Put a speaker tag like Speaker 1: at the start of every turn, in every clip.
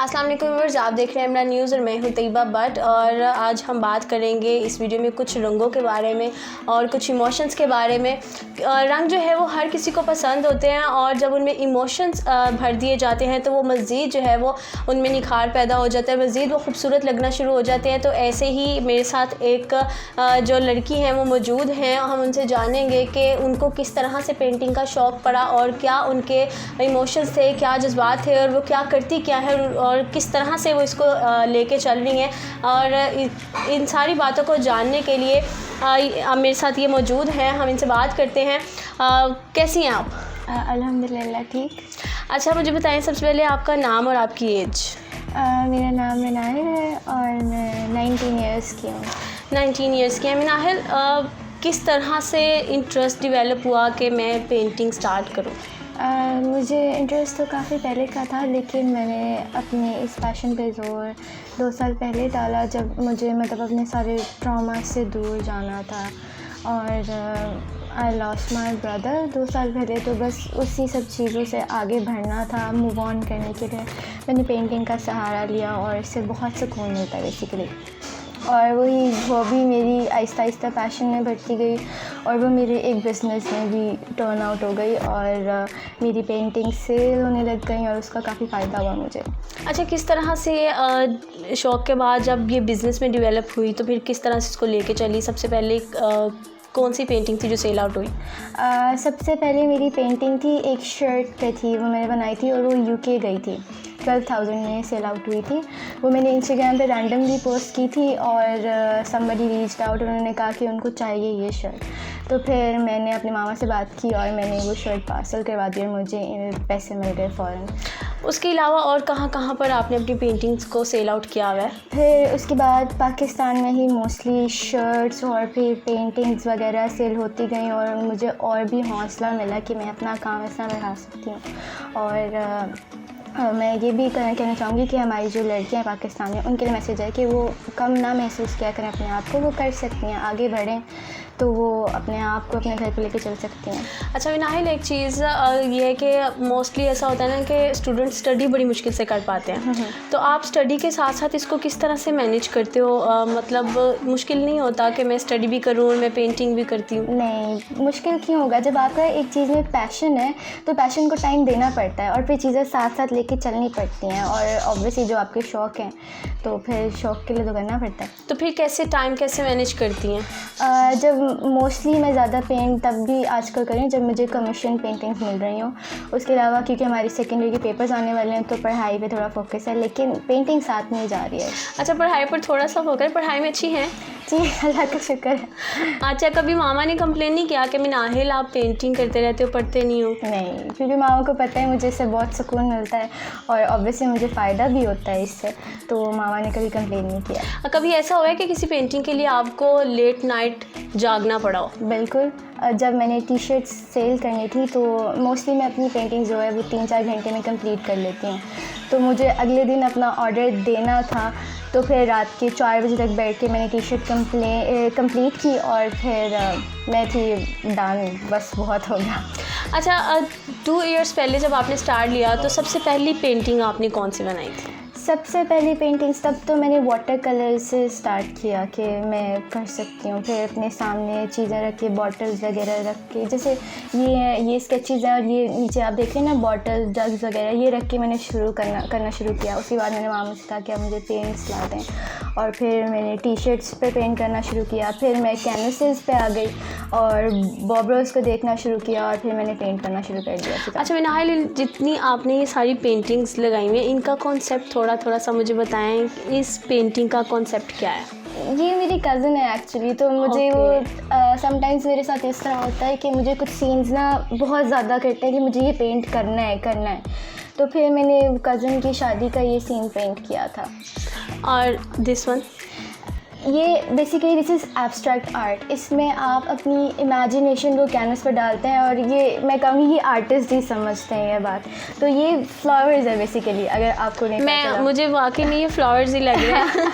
Speaker 1: अस्सलाम वालेकुम व्यूअर्स, आप देख रहे हैं इमरान न्यूज़ और मैं हूं तैयबा भट्ट। और आज हम बात करेंगे इस वीडियो में कुछ रंगों के बारे में और कुछ इमोशंस के बारे में। रंग जो है वो हर किसी को पसंद होते हैं और जब उनमें इमोशंस भर दिए जाते हैं तो वो मज़ीद जो है वो उनमें निखार पैदा हो जाता है, मज़ीद वो खूबसूरत लगना शुरू हो जाते हैं। तो ऐसे ही मेरे साथ एक जो लड़की हैं वो मौजूद हैं, हम उनसे जानेंगे कि उनको किस तरह से पेंटिंग का शौक़ पड़ा और क्या उनके इमोशंस थे, क्या जज्बात थे और वो क्या करती क्या है और किस तरह से वो इसको लेके चल रही हैं। और इन सारी बातों को जानने के लिए मेरे साथ ये मौजूद हैं, हम इनसे बात करते हैं। कैसी हैं आप?
Speaker 2: अल्हम्दुलिल्लाह ठीक।
Speaker 1: अच्छा, मुझे बताएं सबसे पहले आपका नाम और आपकी एज।
Speaker 2: मेरा नाम मिनाहिल है और मैं 19 ईयर्स की हूँ।
Speaker 1: 19 ईयर्स की हैं मिनाहिल। किस तरह से इंटरेस्ट डेवलप हुआ कि मैं पेंटिंग स्टार्ट करूँ?
Speaker 2: मुझे इंटरेस्ट तो काफ़ी पहले का था, लेकिन मैंने अपने इस पैशन पे ज़ोर 2 साल पहले डाला जब मुझे अपने सारे ट्रॉमा से दूर जाना था। और आई लॉस्ट माई ब्रदर 2 साल पहले, तो बस उसी सब चीज़ों से आगे बढ़ना था, मूव ऑन करने के लिए मैंने पेंटिंग का सहारा लिया और इससे बहुत सुकून मिलता है बेसिकली। और वही हॉबी मेरी आहिस्ता आहिस्ता पैशन में बढ़ती गई और वो मेरे एक बिज़नेस में भी टर्न आउट हो गई और मेरी पेंटिंग सेल होने लग गई और उसका काफ़ी फ़ायदा हुआ मुझे।
Speaker 1: अच्छा, किस तरह से शौक़ के बाद जब ये बिज़नेस में डेवलप हुई तो फिर किस तरह से इसको लेके चली? सबसे पहले कौन सी पेंटिंग थी जो सेल आउट हुई?
Speaker 2: सबसे पहले मेरी पेंटिंग थी, एक शर्ट पे थी, वो मैंने बनाई थी और वो यूके गई थी, 12,000 में सेल आउट हुई थी। वो मैंने इंस्टाग्राम पे रैंडमली पोस्ट की थी और समबडी रीच्ड आउट, उन्होंने कहा कि उनको चाहिए ये शर्ट। तो फिर मैंने अपने मामा से बात की और मैंने वो शर्ट पार्सल करवा दी और मुझे पैसे मिल गए फ़ौरन।
Speaker 1: उसके अलावा और कहाँ पर आपने अपनी पेंटिंग्स को सेल आउट किया हुआ है?
Speaker 2: फिर उसके बाद पाकिस्तान में ही मोस्टली शर्ट्स और फिर पेंटिंग्स वगैरह सेल होती गई और मुझे और भी हौसला मिला कि मैं अपना काम ऐसा बढ़ा सकती हूँ। और मैं ये भी कहना चाहूँगी कि हमारी जो लड़कियाँ पाकिस्तान में, उनके लिए मैसेज है कि वो कम ना महसूस किया करें अपने आप को, वो कर सकती हैं, आगे बढ़ें तो वो अपने आप को अपने घर पे लेके चल सकती हैं।
Speaker 1: अच्छा मिनाहिल, एक चीज़ ये है कि मोस्टली ऐसा होता है ना कि स्टूडेंट स्टडी बड़ी मुश्किल से कर पाते हैं, तो आप स्टडी के साथ साथ इसको किस तरह से मैनेज करते हो? मतलब मुश्किल नहीं होता कि मैं स्टडी भी करूँ और मैं पेंटिंग भी करती हूँ?
Speaker 2: नहीं, मुश्किल क्यों होगा? जब आपका एक चीज़ में पैशन है तो पैशन को टाइम देना पड़ता है और फिर चीज़ें साथ साथ लेके चलनी पड़ती हैं और ऑब्वियसली जो आपके शौक़ हैं तो फिर शौक़ के लिए तो करना पड़ता है।
Speaker 1: तो फिर टाइम कैसे मैनेज करती हैं?
Speaker 2: जब मोस्टली मैं ज़्यादा पेंट तब भी आजकल करें जब मुझे कमीशन पेंटिंग्स मिल रही हूँ। उसके अलावा क्योंकि हमारी सेकेंडरी के पेपर्स आने वाले हैं तो पढ़ाई पे थोड़ा फोकस है, लेकिन पेंटिंग साथ में जा रही है।
Speaker 1: अच्छा, पढ़ाई पर थोड़ा सा फोकस, पढ़ाई में अच्छी हैं?
Speaker 2: जी, अल्लाह का शुक्र है।
Speaker 1: अच्छा, कभी मामा ने कंप्लेन नहीं किया कि मिनाहिल आप पेंटिंग करते रहते हो, पढ़ते नहीं हो?
Speaker 2: नहीं, क्योंकि मामा को पता है मुझे इससे बहुत सुकून मिलता है और ऑब्वियसली मुझे फ़ायदा भी होता है इससे, तो मामा ने कभी कंप्लेन नहीं किया।
Speaker 1: कभी ऐसा हुआ है कि किसी पेंटिंग के लिए आपको लेट नाइट जागना पड़ा हो?
Speaker 2: बिल्कुल। जब मैंने टी शर्ट सेल करनी थी तो मोस्टली मैं अपनी पेंटिंग जो है वो 3-4 घंटे में कंप्लीट कर लेती हूँ। तो मुझे अगले दिन अपना ऑर्डर देना था, तो फिर रात के 4 बजे तक बैठ के मैंने टी शर्ट कंप्लीट की और फिर मैं थी डान, बस बहुत हो गया।
Speaker 1: अच्छा, 2 इयर्स पहले जब आपने स्टार्ट लिया तो सबसे पहली पेंटिंग आपने कौन सी बनाई थी?
Speaker 2: सबसे पहली पेंटिंग्स तब तो मैंने वाटर कलर से स्टार्ट किया कि मैं कर सकती हूँ। फिर अपने सामने चीज़ें रख के, बॉटल्स वगैरह रख के, जैसे ये स्केचेस हैं और ये नीचे आप देख रहे हैं ना बॉटल जग्स वगैरह, ये रख के मैंने करना शुरू किया। उसके बाद मैंने मामा से कहा कि आप मुझे पेंट्स ला दें और फिर मैंने टी शर्ट्स पे पेंट करना शुरू किया। फिर मैं कैनवसेस पे आ गई और बॉब रोज को देखना शुरू किया और फिर मैंने पेंट करना शुरू कर दिया।
Speaker 1: अच्छा मिनाहिल, जितनी आपने ये सारी पेंटिंग्स लगाई हुई हैं, इनका कॉन्सेप्ट थोड़ा सा मुझे बताएं, इस पेंटिंग का कॉन्सेप्ट क्या है?
Speaker 2: ये मेरी कज़न है एक्चुअली, तो मुझे वो समटाइम्स मेरे साथ इस तरह होता है कि मुझे कुछ सीन्स ना बहुत ज़्यादा करते हैं कि मुझे ये पेंट करना है। तो फिर मैंने कज़न की शादी का ये सीन पेंट किया था।
Speaker 1: और दिस वन?
Speaker 2: ये basically this is abstract art. इसमें आप अपनी इमेजिनेशन को कैनवस पर डालते हैं और ये मैं कहूँगी कि आर्टिस्ट ही समझते हैं ये बात। तो ये फ्लावर्स है बेसिकली, अगर आपको नहीं
Speaker 1: मुझे वाकई में ये फ्लावर्स ही लग रहा है।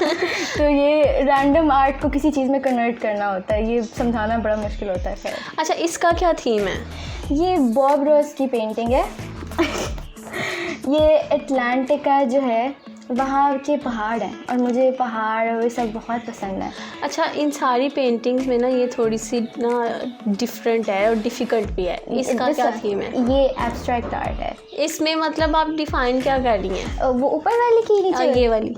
Speaker 2: तो ये रैंडम आर्ट को किसी चीज़ में कन्वर्ट करना होता है, ये समझाना बड़ा मुश्किल होता है। फिर
Speaker 1: अच्छा, इसका क्या थीम है?
Speaker 2: ये बॉब रोज की पेंटिंग है। ये अटलांटिका जो है वहाँ के पहाड़ हैं और मुझे पहाड़ और ये सब बहुत पसंद है।
Speaker 1: अच्छा, इन सारी पेंटिंग्स में ना ये थोड़ी सी ना डिफरेंट है और डिफ़िकल्ट भी है, इसका क्या थीम है?
Speaker 2: ये एब्स्ट्रैक्ट आर्ट है।
Speaker 1: इसमें मतलब आप डिफ़ाइन क्या कर रही हैं?
Speaker 2: वो ऊपर वाली की नीचे
Speaker 1: ये वाली?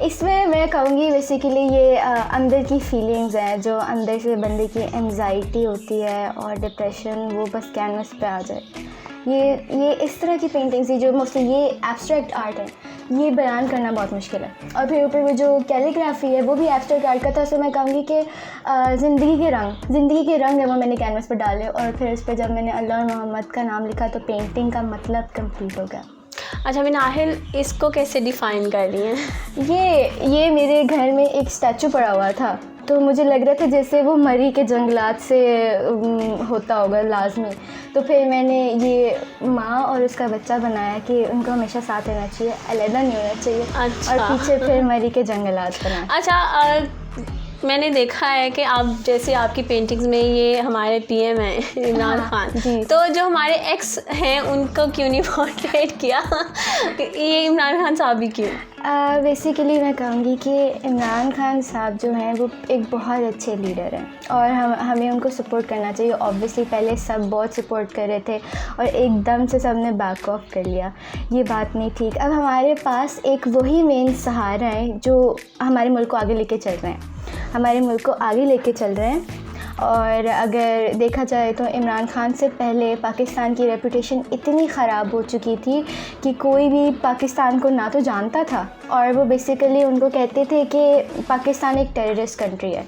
Speaker 2: इसमें मैं कहूँगी बेसिकली ये अंदर की फीलिंग्स हैं, जो अंदर से बंदे की एंजाइटी होती है और डिप्रेशन, वो बस कैनवस पे आ जाए। ये इस तरह की पेंटिंग्स ही जो मोस्टली ये एब्स्ट्रैक्ट आर्ट है, ये बयान करना बहुत मुश्किल है। और फिर ऊपर वो जो कैलीग्राफी है वो भी एब्स्ट्रैक्ट आर्ट का था। तो मैं कहूँगी कि ज़िंदगी के रंग है वो मैंने कैनवस पर डाले, और फिर उस पर जब मैंने अल्लाह और मोहम्मद का नाम लिखा तो पेंटिंग का मतलब कंप्लीट हो गया।
Speaker 1: अच्छा मिनाहिल, इसको कैसे डिफ़ाइन कर रही हैं?
Speaker 2: ये मेरे घर में एक स्टैचू पड़ा हुआ था, तो मुझे लग रहा था जैसे वो मरी के जंगलात से होता होगा लाजमी। तो फिर मैंने ये माँ और उसका बच्चा बनाया कि उनको हमेशा साथ रहना चाहिए, अलग नहीं होना चाहिए।
Speaker 1: अच्छा।
Speaker 2: और पीछे फिर मरी के जंगलात बनाए।
Speaker 1: अच्छा, मैंने देखा है कि आप जैसे आपकी पेंटिंग्स में ये हमारे पीएम हैं इमरान खान, तो जो हमारे एक्स हैं उनको क्यों नहीं पोर्ट्रेट किया? ये इमरान खान साहब भी क्यों?
Speaker 2: बेसिकली मैं कहूँगी कि इमरान खान साहब जो हैं वो एक बहुत अच्छे लीडर हैं और हमें उनको सपोर्ट करना चाहिए। ऑब्वियसली पहले सब बहुत सपोर्ट कर रहे थे और एकदम से सब ने बैक ऑफ कर लिया, ये बात नहीं ठीक। अब हमारे पास एक वही मेन सहारा है जो हमारे मुल्क को आगे लेके चल रहे हैं, और अगर देखा जाए तो इमरान खान से पहले पाकिस्तान की रेपुटेशन इतनी ख़राब हो चुकी थी कि कोई भी पाकिस्तान को ना तो जानता था, और वो बेसिकली उनको कहते थे कि पाकिस्तान एक टेररिस्ट कंट्री है।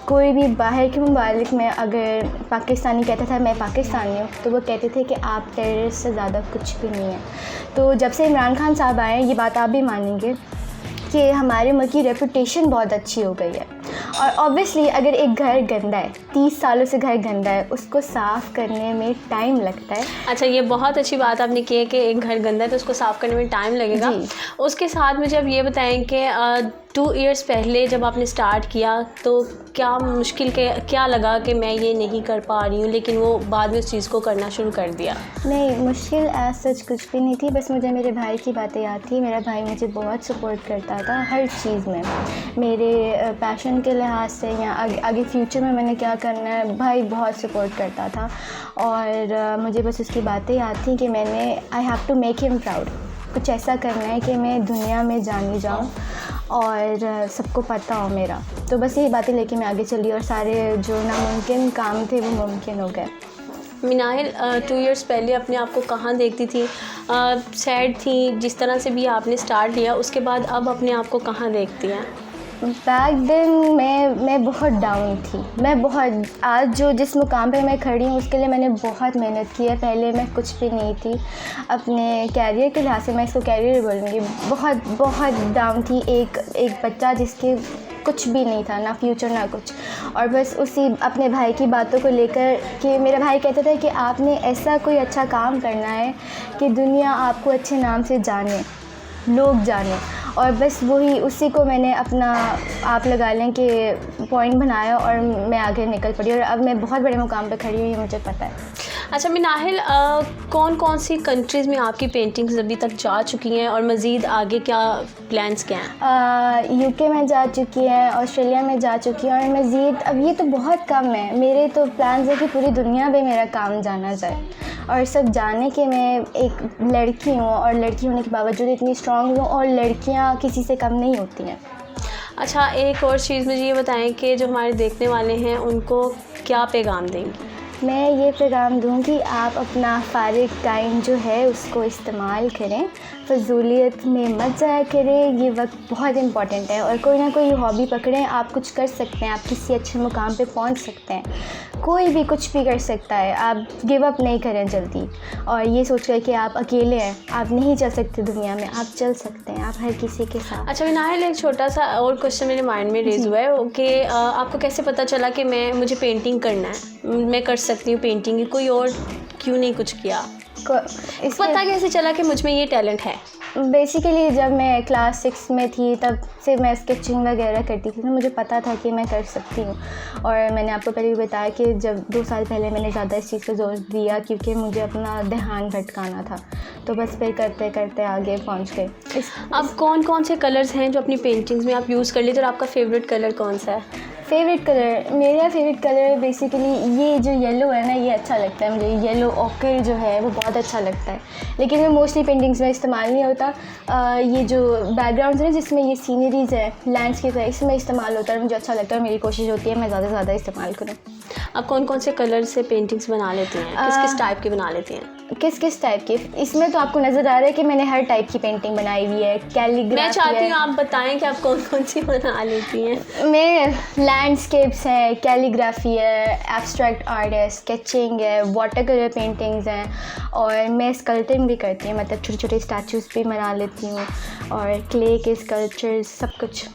Speaker 2: कोई भी बाहर के मुमालिक में अगर पाकिस्तानी कहता था मैं पाकिस्तानी हूँ, तो वो कहते थे कि आप टेररिस्ट से ज़्यादा कुछ भी नहीं है। तो जब से इमरान खान साहब आए, ये बात आप भी मानेंगे कि हमारे मुल्क की रेपुटेशन बहुत अच्छी हो गई है। और ऑब्वियसली अगर एक घर गंदा है, 30 सालों से घर गंदा है, उसको साफ़ करने में टाइम लगता है।
Speaker 1: अच्छा, ये बहुत अच्छी बात आपने की है कि एक घर गंदा है तो उसको साफ़ करने में टाइम लगेगा। उसके साथ मुझे अब ये बताएं कि 2 इयर्स पहले जब आपने स्टार्ट किया तो क्या मुश्किल के क्या लगा कि मैं ये नहीं कर पा रही हूँ, लेकिन वो बाद में उस चीज़ को करना शुरू कर दिया?
Speaker 2: नहीं, मुश्किल एज सच कुछ भी नहीं थी, बस मुझे मेरे भाई की बातें याद थी। मेरा भाई मुझे बहुत सपोर्ट करता था हर चीज़ में, मेरे पैशन के लिहाज से या आगे फ्यूचर में मैंने क्या करना है, भाई बहुत सपोर्ट करता था। और मुझे बस उसकी बातें याद थी कि I have to make him proud, कुछ ऐसा करना है कि मैं दुनिया में जानी जाऊँ और सबको पता हो मेरा। तो बस यही बातें लेके मैं आगे चली और सारे जो नामुमकिन काम थे वो मुमकिन हो गए।
Speaker 1: मिनाहिल, 2 इयर्स पहले अपने आप को कहाँ देखती थी? सैड थी, जिस तरह से भी आपने स्टार्ट लिया, उसके बाद अब अपने आप को कहाँ देखती हैं?
Speaker 2: बैक देन मैं बहुत डाउन थी। आज जो जिस मुकाम पे मैं खड़ी हूँ उसके लिए मैंने बहुत मेहनत की है। पहले मैं कुछ भी नहीं थी, अपने कैरियर के लिहाज से मैं इसको कैरियर बोलूँगी, बहुत डाउन थी। एक बच्चा जिसके कुछ भी नहीं था, ना फ्यूचर ना कुछ, और बस उसी अपने भाई की बातों को लेकर कि मेरा भाई कहता था कि आपने ऐसा कोई अच्छा काम करना है कि दुनिया आपको अच्छे नाम से जाने, लोग जाने, और बस वही उसी को मैंने अपना आप लगा लें कि पॉइंट बनाया और मैं आगे निकल पड़ी और अब मैं बहुत बड़े मुकाम पे खड़ी हुई, ये मुझे पता है।
Speaker 1: अच्छा मिनाहिल, कौन सी कंट्रीज़ में आपकी पेंटिंग्स अभी तक जा चुकी हैं और मज़ीद आगे क्या प्लान्स क्या हैं?
Speaker 2: यूके में जा चुकी है, ऑस्ट्रेलिया में जा चुकी है, और मज़ीद अब ये तो बहुत कम है। मेरे तो प्लान्स है कि पूरी दुनिया में मेरा काम जाना जाए और सब जाने कि मैं एक लड़की हूँ और लड़की होने के बावजूद इतनी स्ट्रॉन्ग हूँ और लड़कियाँ किसी से कम नहीं होती हैं।
Speaker 1: अच्छा, एक और चीज़ मुझे ये बताएं कि जो हमारे देखने वाले हैं उनको क्या पैगाम देंगी?
Speaker 2: मैं ये पैगाम दूँगी, आप अपना फ़ारिग टाइम जो है उसको इस्तेमाल करें, फ़ज़ूलियत में मत ज़ाया करें। ये वक्त बहुत इम्पॉर्टेंट है और कोई ना कोई हॉबी पकड़ें, आप कुछ कर सकते हैं, आप किसी अच्छे मुकाम पे पहुंच सकते हैं। कोई भी कुछ भी कर सकता है, आप गिव अप नहीं करें जल्दी और ये सोच कर कि आप अकेले हैं, आप नहीं चल सकते दुनिया में, आप चल सकते हैं, आप हर किसी के साथ।
Speaker 1: अच्छा मिनाहिल, एक छोटा सा और क्वेश्चन मेरे माइंड में रेज़ हुआ है कि आपको कैसे पता चला कि मुझे पेंटिंग करना है, मैं कर सकती हूँ पेंटिंग, कोई और क्यों नहीं कुछ किया? पता कैसे चला कि मुझ में ये टैलेंट है?
Speaker 2: बेसिकली जब मैं क्लास 6 में थी तब से मैं स्केचिंग वगैरह करती थी, तो मुझे पता था कि मैं कर सकती हूँ। और मैंने आपको पहले भी बताया कि जब 2 साल पहले मैंने ज़्यादा इस चीज़ पर जोर दिया क्योंकि मुझे अपना ध्यान भटकाना था, तो बस फिर करते करते आगे पहुँच गए।
Speaker 1: अब कौन कौन से कलर्स हैं जो अपनी पेंटिंग्स में आप यूज़ कर लेते हो और आपका फेवरेट कलर कौन सा है?
Speaker 2: फेवरेट कलर, मेरा फेवरेट कलर बेसिकली ये जो येलो है ना, ये अच्छा लगता है मुझे। येलो ऑकर जो है वो बहुत अच्छा लगता है, लेकिन वो मोस्टली पेंटिंग्स में इस्तेमाल नहीं होता। ये जो बैकग्राउंड्स हैं जिसमें ये सीनरीज़ है, लैंडस्केप है, इसमें इस्तेमाल होता है, मुझे अच्छा लगता है। मेरी कोशिश होती है मैं ज़्यादा से ज़्यादा इस्तेमाल करूँ।
Speaker 1: आप कौन कौन से कलर से पेंटिंग्स बना लेती हैं? किस किस टाइप की बना लेती हैं?
Speaker 2: किस किस टाइप की? इसमें तो आपको नज़र आ रहा है कि मैंने हर टाइप की पेंटिंग बनाई हुई है। कैलीग्राफी,
Speaker 1: मैं चाहती हूँ आप बताएं कि आप कौन कौन सी बना लेती हैं।
Speaker 2: मैं लैंडस्केप्स है, कैलीग्राफी है, एब्स्ट्रैक्ट आर्ट है, स्केचिंग है, वाटर कलर पेंटिंग्स हैं, और मैं स्कल्पटिंग भी करती हूँ, मतलब छोटे छोटे स्टैचूज़ भी बना लेती हूँ, और क्ले के स्कल्पचर्स, सब कुछ।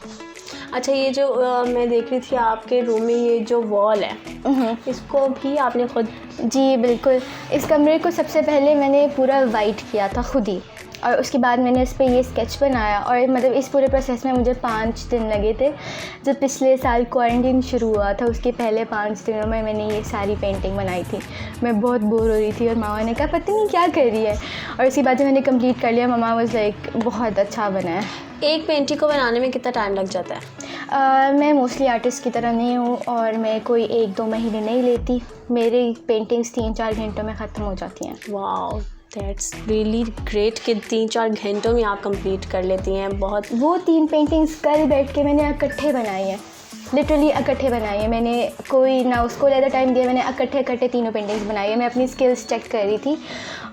Speaker 1: अच्छा, ये जो मैं देख रही थी आपके रूम में ये जो वॉल है, इसको भी आपने खुद?
Speaker 2: जी बिल्कुल। इस कमरे को सबसे पहले मैंने पूरा वाइट किया था खुद ही, और उसके बाद मैंने इस पर ये स्केच बनाया, और मतलब इस पूरे प्रोसेस में मुझे 5 दिन लगे थे। जब पिछले साल क्वारंटीन शुरू हुआ था उसके पहले 5 दिनों में मैंने ये सारी पेंटिंग बनाई थी। मैं बहुत बोर हो रही थी और मामा ने कहा पता नहीं क्या कर रही है, और उसके बाद जब मैंने कंप्लीट कर लिया मामा वाज लाइक बहुत अच्छा बना है।
Speaker 1: एक पेंटिंग को बनाने में कितना टाइम लग जाता है?
Speaker 2: मैं मोस्टली आर्टिस्ट की तरह नहीं हूँ, और मैं कोई 1-2 महीने नहीं लेती। मेरी पेंटिंग्स 3-4 घंटों में ख़त्म हो जाती हैं।
Speaker 1: वाओ, दैट्स रियली ग्रेट कि 3-4 घंटों में आप कंप्लीट कर लेती हैं। बहुत।
Speaker 2: वो 3 पेंटिंग्स कल बैठ के मैंने इकट्ठे बनाई हैं, लिटरली इकट्ठे बनाई है। मैंने कोई ना उसको ज़्यादा टाइम दिया, मैंने इकट्ठे तीनों पेंटिंग्स बनाई है। मैं अपनी स्किल्स चेक कर रही थी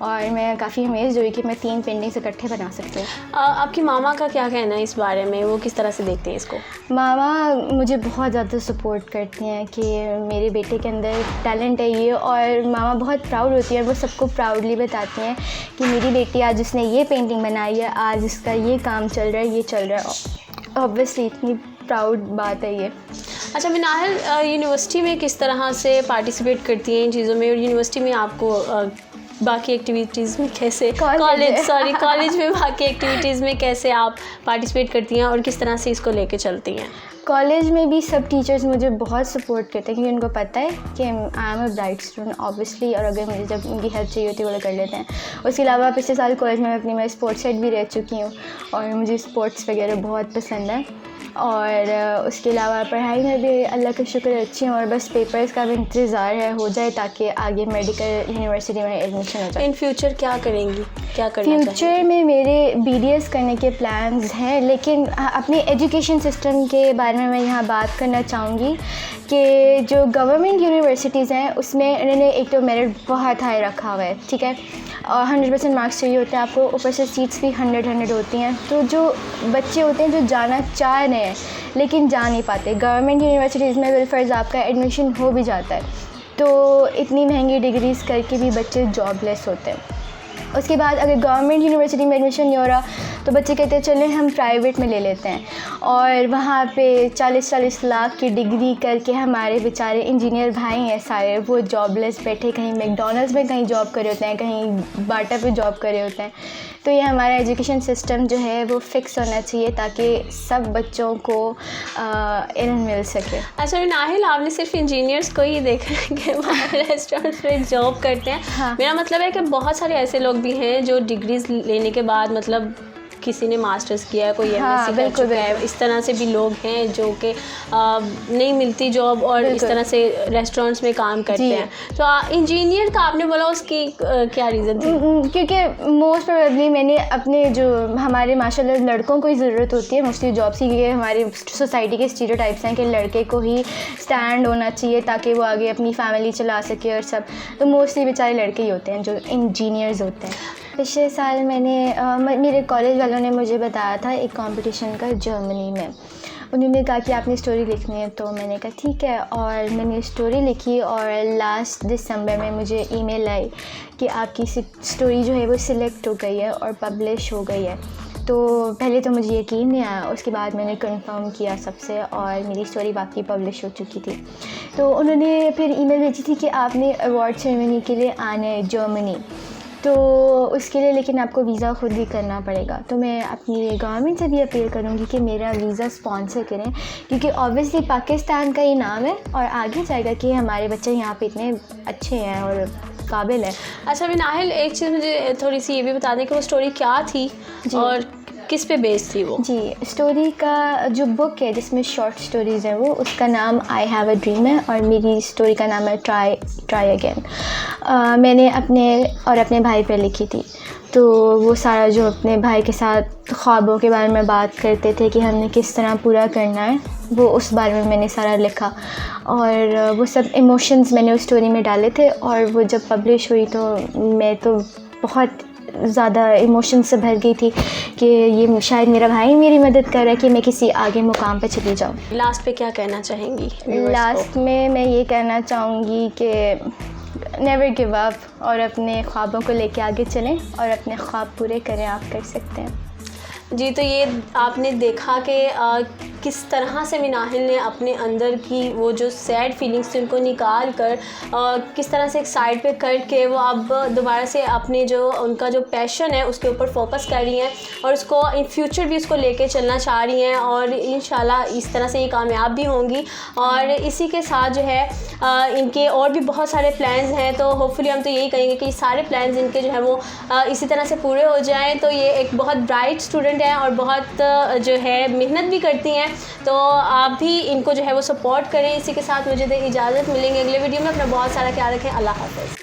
Speaker 2: और मैं काफ़ी अमेज़्ड हुई कि मैं 3 पेंटिंग्स इकट्ठे बना सकती हूँ।
Speaker 1: आपकी मामा का क्या कहना है इस बारे में? वो किस तरह से देखते हैं इसको?
Speaker 2: मामा मुझे बहुत ज़्यादा सपोर्ट करती हैं कि मेरे बेटे के अंदर टैलेंट है ये, और मामा बहुत प्राउड होती है, वो सबको प्राउडली बताती हैं कि मेरी बेटी आज उसने ये पेंटिंग बनाई है, आज इसका ये काम चल रहा है, ये चल रहा है। ऑब्वियसली इतनी प्राउड बात है ये।
Speaker 1: अच्छा मिनाहल, यूनिवर्सिटी में किस तरह से पार्टिसिपेट करती हैं इन चीज़ों में, और यूनिवर्सिटी में आपको बाकी एक्टिविटीज़ में कैसे, कॉलेज में बाकी एक्टिविटीज़ में कैसे आप पार्टिसिपेट करती हैं और किस तरह से इसको लेके चलती हैं?
Speaker 2: कॉलेज में भी सब टीचर्स मुझे बहुत सपोर्ट करते हैं क्योंकि उनको पता है कि I am a bright student obviously, और अगर मुझे जब उनकी हेल्प चाहिए होती है वो लोग कर लेते हैं। उसके अलावा पिछले साल कॉलेज में मैं स्पोर्ट्स हेड भी रह चुकी हूँ, और मुझे स्पोर्ट्स वगैरह बहुत पसंद है। और उसके अलावा पढ़ाई में भी अल्लाह का शुक्र अच्छी हूँ, और बस पेपर्स का भी इंतज़ार है हो जाए ताकि आगे मेडिकल यूनिवर्सिटी में एडमिशन हो जाए।
Speaker 1: इन फ्यूचर क्या करेंगी, क्या करना
Speaker 2: फ्यूचर में मेरे BDS करने के प्लान्स हैं, लेकिन अपने एजुकेशन सिस्टम के बारे में मैं यहाँ बात करना चाहूँगी कि जो गवर्नमेंट यूनिवर्सिटीज़ हैं उसमें उन्होंने एक तो मेरिट बहुत हाई रखा हुआ है, ठीक है, और 100% मार्क्स चाहिए होते हैं आपको, ऊपर से सीट्स भी 100 होती हैं। तो जो बच्चे होते हैं जो जाना चाह रहे हैं लेकिन जा नहीं पाते, गवर्नमेंट यूनिवर्सिटीज़ में बिलफर्ज आपका एडमिशन हो भी जाता है, तो इतनी महंगी डिग्रीज़ करके भी बच्चे जॉबलेस होते हैं। उसके बाद अगर गवर्नमेंट यूनिवर्सिटी में एडमिशन नहीं हो रहा तो बच्चे कहते हैं चलें हम प्राइवेट में ले लेते हैं, और वहाँ पे 40-40 लाख की डिग्री करके हमारे बेचारे इंजीनियर भाई हैं सारे, वो जॉबलेस बैठे कहीं मैकडॉनल्ड्स में कहीं जॉब कर रहे होते हैं, कहीं बाटा पे जॉब कर रहे होते हैं। तो ये हमारा एजुकेशन सिस्टम जो है वो फिक्स होना चाहिए ताकि सब बच्चों को इल्म मिल सके।
Speaker 1: अच्छा मिनाहिल, आपने सिर्फ इंजीनियर्स को ही देखा है कि रेस्टोरेंट्स में जॉब करते हैं?
Speaker 2: हाँ।
Speaker 1: मेरा मतलब है कि बहुत सारे ऐसे लोग भी हैं जो डिग्रीज लेने के बाद, मतलब किसी ने मास्टर्स किया है, कोई MSc कर चुका है, इस तरह से भी लोग हैं जो कि नहीं मिलती जॉब और इस तरह से रेस्टोरेंट्स में काम करते हैं। तो इंजीनियर का आपने बोला, उसकी क्या रीज़न थी?
Speaker 2: क्योंकि मोस्ट प्रोबेबली मैंने अपने जो हमारे माशाल्लाह लड़कों को ही ज़रूरत होती है मोस्टली जॉब्स की, क्योंकि हमारी सोसाइटी के स्टीरियोटाइप्स हैं कि लड़के को ही स्टैंड होना चाहिए ताकि वो आगे अपनी फैमिली चला सके और सब, तो मोस्टली बेचारे लड़के ही होते हैं जो इंजीनियर्स होते हैं। पिछले साल मेरे कॉलेज वालों ने मुझे बताया था एक कंपटीशन का जर्मनी में, उन्होंने कहा कि आपने स्टोरी लिखनी है, तो मैंने कहा ठीक है, और मैंने स्टोरी लिखी और लास्ट दिसंबर में मुझे ईमेल आई कि आपकी स्टोरी जो है वो सिलेक्ट हो गई है और पब्लिश हो गई है। तो पहले तो मुझे यकीन नहीं आया, उसके बाद मैंने कंफर्म किया सबसे और मेरी स्टोरी वाकई पब्लिश हो चुकी थी। तो उन्होंने फिर ईमेल भेजी थी कि आपने अवार्ड सेरेमनी के लिए आना है जर्मनी। तो उसके लिए लेकिन आपको वीज़ा ख़ुद ही करना पड़ेगा। तो मैं अपनी गवर्नमेंट से भी अपील करूँगी कि मेरा वीज़ा स्पॉन्सर करें, क्योंकि ऑब्वियसली पाकिस्तान का ही नाम है और आगे जाएगा कि हमारे बच्चे यहाँ पे इतने अच्छे हैं और काबिल है।
Speaker 1: अच्छा नाहिल, एक चीज़ मुझे थोड़ी सी ये भी बता दें कि वो स्टोरी क्या थी और किस पे बेस्ड थी वो?
Speaker 2: जी, स्टोरी का जो बुक है जिसमें शॉर्ट स्टोरीज़ हैं वो, उसका नाम आई हैव अ ड्रीम है और मेरी स्टोरी का नाम है ट्राई अगेन। मैंने अपने भाई पे लिखी थी। तो वो सारा जो अपने भाई के साथ ख्वाबों के बारे में बात करते थे कि हमने किस तरह पूरा करना है, वो उस बारे में मैंने सारा लिखा और वो सब इमोशंस मैंने उस स्टोरी में डाले थे। और वो जब पब्लिश हुई तो मैं तो बहुत ज़्यादा इमोशन से भर गई थी कि ये शायद मेरा भाई मेरी मदद कर रहा है कि मैं किसी आगे मुकाम पे चली जाऊँ।
Speaker 1: लास्ट पे क्या कहना चाहेंगी?
Speaker 2: लास्ट में मैं ये कहना चाहूँगी कि नेवर गिव अप और अपने ख्वाबों को लेके आगे चलें और अपने ख्वाब पूरे करें। आप कर सकते हैं।
Speaker 1: जी, तो ये आपने देखा कि किस तरह से मिनाहिल ने अपने अंदर की वो जो सैड फीलिंग्स थी उनको निकाल कर किस तरह से एक साइड पे करके वो अब दोबारा से अपने जो उनका जो पैशन है उसके ऊपर फोकस कर रही हैं और उसको इन फ्यूचर भी उसको लेके चलना चाह रही हैं और इंशाल्लाह इस तरह से ये कामयाब भी होंगी। और इसी के साथ जो है इनके और भी बहुत सारे प्लान्स हैं, तो होपफुली हम तो यही कहेंगे कि सारे प्लान्स इनके जो है वो इसी तरह से पूरे हो जाएँ। तो ये एक बहुत ब्राइट स्टूडेंट है और बहुत जो है मेहनत भी करती हैं, तो आप भी इनको जो है वो सपोर्ट करें। इसी के साथ मुझे इजाज़त, मिलेंगे अगले वीडियो में। अपना बहुत सारा ख्याल रखें। अल्लाह हाफ़िज़।